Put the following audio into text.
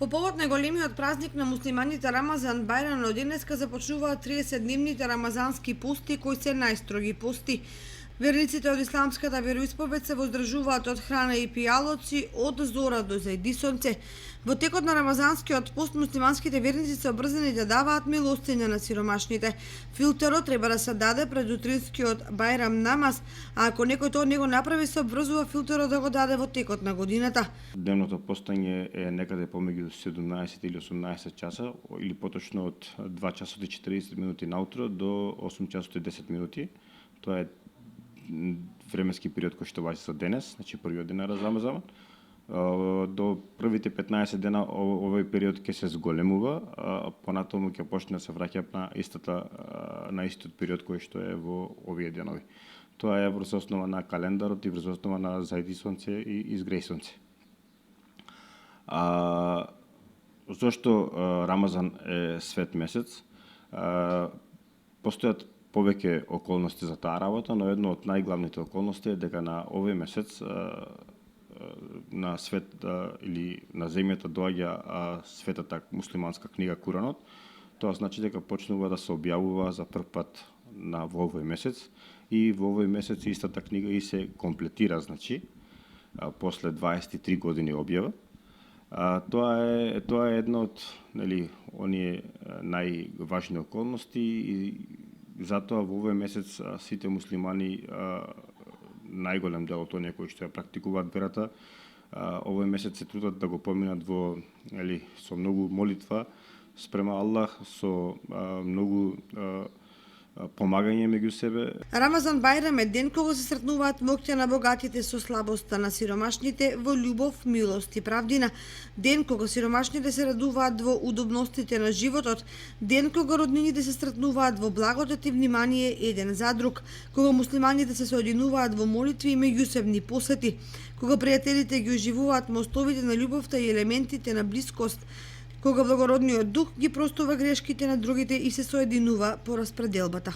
По повод на големиот празник на муслиманите Рамазан Бајрам, од денеска започнуваат 30-дневните рамазански пости, кои се најстроги пости. Верниците од исламската вероисповед се воздржуваат од храна и пијалоци од зора до зајди сонце. Во текот на рамазанскиот пост муслиманските верници се обрзани да даваат милостиња на сиромашните. Филтерот треба да се даде пред утринскиот Бајрам намаз, а ако некој тоа не го направи, се обврзува филтерот да го даде во текот на годината. Дневното постање е некаде помеѓу 17 или 18 часа, или поточно од 2 часот и 40 минути наутро до 8 часот и 10 минути. Тоа е временски период кој што важи за денес, значи првиот ден на Рамазан. До првите 15 дена овој период ќе се зголемува, понатаму ќе почне да се враќа на истиот период кој што е во овие денови. Тоа е врз основа на календарот и врз основа на зајди сонце и изгреј сонце. Зошто Рамазан е свет месец? Постојат повеќе околности за таа работа, но едно од најглавните околности е дека на овој месец на свет или на земјата доаѓа светата муслиманска книга Куранот. Тоа значи дека почнува да се објавува за прв пат во овој месец и во овој месец истата книга и се комплетира, значи после 23 години објава. Тоа е едно од оние најважни околности и затоа во овој месец сите муслимани, најголем дел од оние кои што ја практикуваат верата, овој месец се трудат да го поминат со многу молитва спрема Аллах, со многу помагање меѓу себе. Рамазан Бајрам е ден кога се сретнуваат моќта на богатите со слабоста на сиромашните во љубов, милост и правдина. Ден кога сиромашните се радуваат во удобностите на животот. Ден кога роднините се сретнуваат во благодат и внимание еден за друг. Кога муслиманите се соединуваат во молитви и меѓусебни посети. Кога пријателите ги оживуваат мостовите на љубовта и елементите на блискост. Кога благородниот дух ги простува грешките на другите и се соединува по распределбата.